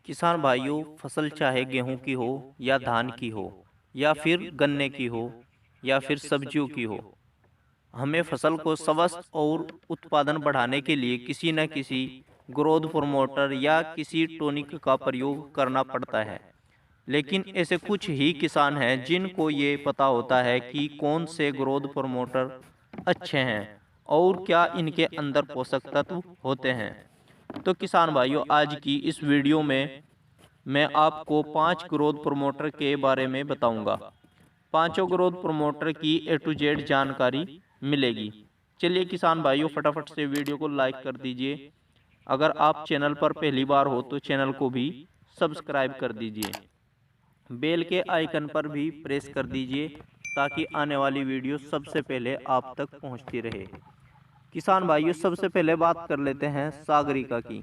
किसान भाइयों, फसल चाहे गेहूं की हो या धान की हो या फिर गन्ने की हो या फिर सब्जियों की हो, हमें फसल को स्वस्थ और उत्पादन बढ़ाने के लिए किसी न किसी ग्रोथ प्रमोटर या किसी टॉनिक का प्रयोग करना पड़ता है। लेकिन ऐसे कुछ ही किसान हैं जिनको ये पता होता है कि कौन से ग्रोथ प्रमोटर अच्छे हैं और क्या इनके अंदर पोषक तत्व होते हैं। तो किसान भाइयों, आज की इस वीडियो में मैं आपको 5 ग्रोथ प्रमोटर के बारे में बताऊंगा। पांचों ग्रोथ प्रमोटर की ए टू जेड जानकारी मिलेगी। चलिए किसान भाइयों, फटाफट से वीडियो को लाइक कर दीजिए। अगर आप चैनल पर पहली बार हो तो चैनल को भी सब्सक्राइब कर दीजिए। बेल के आइकन पर भी प्रेस कर दीजिए ताकि आने वाली वीडियो सबसे पहले आप तक पहुंचती रहे। किसान भाइयों, सबसे पहले बात कर लेते हैं सागरिका की।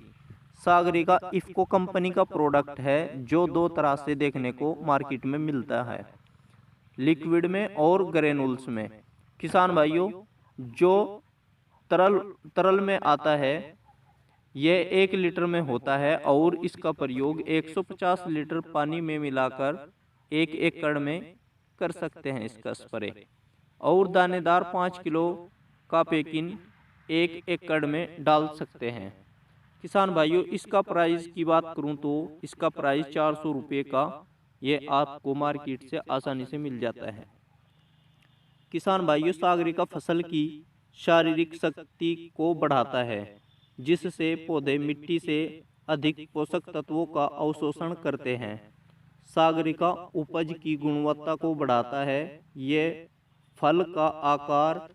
सागरिका इफ़को कंपनी का प्रोडक्ट है जो दो तरह से देखने को मार्केट में मिलता है, लिक्विड में और ग्रेनुल्स में। किसान भाइयों, जो तरल तरल में आता है यह 1 लीटर में होता है और इसका प्रयोग 150 लीटर पानी में मिलाकर 1 एकड़ में कर सकते हैं इसका स्प्रे। और दानेदार 5 किलो का पैकिंग 1 एकड़ में डाल सकते हैं। किसान भाइयों, इसका प्राइस की बात करूं तो इसका प्राइस 400 रुपये का ये आपको मार्केट से आसानी से मिल जाता है। किसान भाइयों, सागरिका फसल की शारीरिक शक्ति को बढ़ाता है जिससे पौधे मिट्टी से अधिक पोषक तत्वों का अवशोषण करते हैं। सागरिका उपज की गुणवत्ता को बढ़ाता है। ये फल का आकार,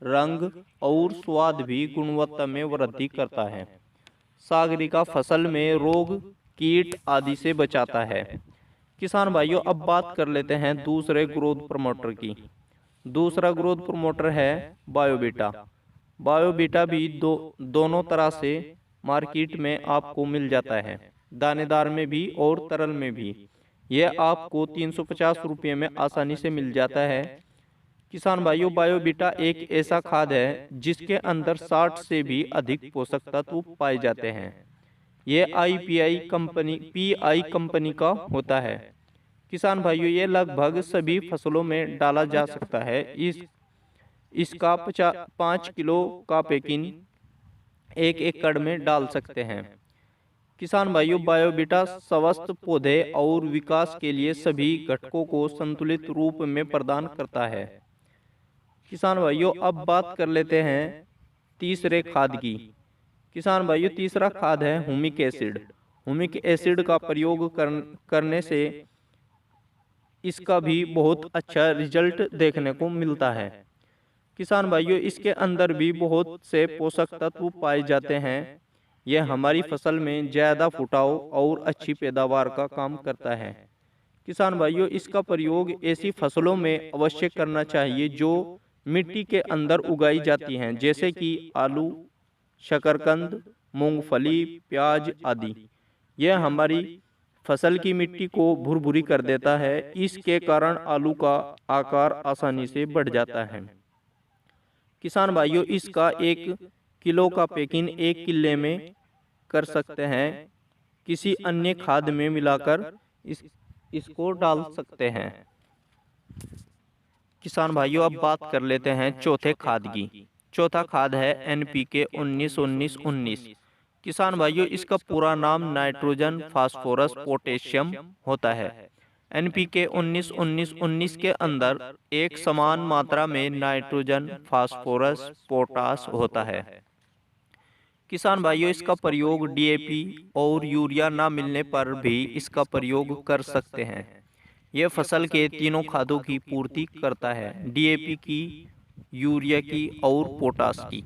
रंग और स्वाद भी गुणवत्ता में वृद्धि करता है। सागरिका फसल में रोग, कीट आदि से बचाता है। किसान भाइयों, अब बात कर लेते हैं दूसरे ग्रोथ प्रमोटर की। दूसरा ग्रोथ प्रमोटर है बायोबीटा। बायोबीटा भी दोनों तरह से मार्केट में आपको मिल जाता है, दानेदार में भी और तरल में भी। यह आपको 350 रुपये में आसानी से मिल जाता है। किसान भाइयों, बायोबीटा एक ऐसा खाद है जिसके अंदर 60 से भी अधिक पोषक तत्व पाए जाते हैं। यह पीआई कंपनी का होता है। किसान भाइयों, ये लगभग सभी फसलों में डाला जा सकता है। इसका 5 किलो का पैकिंग 1 एकड़ में डाल सकते हैं। किसान भाइयों, बायोबीटा स्वस्थ पौधे और विकास के लिए सभी घटकों को संतुलित रूप में प्रदान करता है। किसान भाइयों, अब बात कर लेते हैं तीसरे खाद की। किसान भाइयों, तीसरा खाद है हुमिक एसिड। हुमिक एसिड का प्रयोग करने से इसका भी बहुत अच्छा रिजल्ट देखने को मिलता है। किसान भाइयों, इसके अंदर भी बहुत से पोषक तत्व पाए जाते हैं। यह हमारी फसल में ज़्यादा फुटाव और अच्छी पैदावार का काम करता है। किसान भाइयों, इसका प्रयोग ऐसी फसलों में अवश्य करना चाहिए जो मिट्टी के अंदर उगाई जाती हैं, जैसे कि आलू, शकरकंद, मूंगफली, प्याज आदि। यह हमारी फसल की मिट्टी को भुरभुरी कर देता है। इसके कारण आलू का आकार आसानी से बढ़ जाता है। किसान भाइयों, इसका 1 किलो का पैकिंग 1 किले में कर सकते हैं। किसी अन्य खाद में मिलाकर इसको डाल सकते हैं। किसान भाइयों, अब बात कर लेते हैं चौथे खाद की। चौथा खाद है NPK 19-19-19। किसान भाइयों, इसका पूरा नाम नाइट्रोजन, फास्फोरस, पोटेशियम होता है। NPK 19-19-19 के अंदर एक समान मात्रा में नाइट्रोजन, फास्फोरस, पोटास होता है। किसान भाइयों, इसका प्रयोग DAP और यूरिया ना मिलने पर भी इसका प्रयोग कर सकते हैं। यह फसल के तीनों खादों की पूर्ति करता है, DAP की, यूरिया की और पोटास की।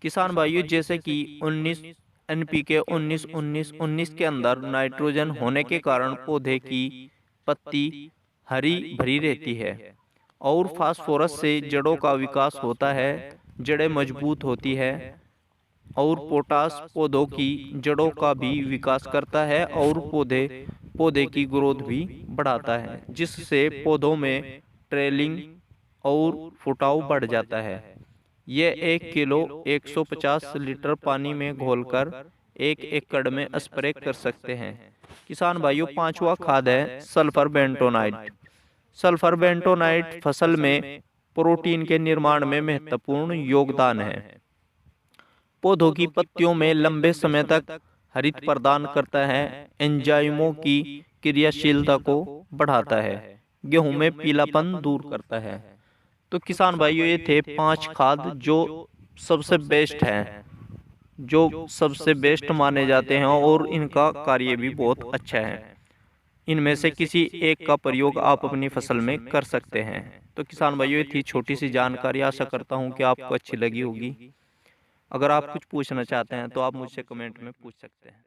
किसान भाइयों, जैसे कि NPK 19-19-19 के अंदर नाइट्रोजन होने के कारण पौधे की पत्ती हरी भरी रहती है और फास्फोरस से जड़ों का विकास होता है, जड़ें मजबूत होती है। और पोटास पौधों की जड़ों का भी विकास करता है और पौधे की ग्रोथ भी बढ़ाता है, जिससे पौधों में ट्रेलिंग और फुटाव बढ़ जाता है। यह 1 किलो 150 लीटर पानी में घोलकर 1 एकड़ में स्प्रे कर सकते हैं। किसान भाइयों, पांचवा खाद है सल्फर बेंटोनाइट। सल्फर बेंटोनाइट फसल में प्रोटीन के निर्माण में महत्वपूर्ण योगदान है। पौधों की पत्तियों में लंबे समय तक हरित प्रदान करता है, एंजाइमों की क्रियाशीलता को बढ़ाता है, गेहूं में पीलापन दूर करता है। तो किसान भाइयों, ये थे 5 खाद जो सबसे बेस्ट हैं, जो सबसे बेस्ट माने जाते हैं और इनका कार्य भी बहुत अच्छा है। इनमें से किसी एक का प्रयोग आप अपनी फसल में कर सकते हैं। तो किसान भाइयों, ये थी छोटी सी जानकारी। आशा करता हूँ कि आपको अच्छी लगी होगी। अगर आप कुछ पूछना चाहते हैं तो आप मुझसे कमेंट में पूछ सकते हैं।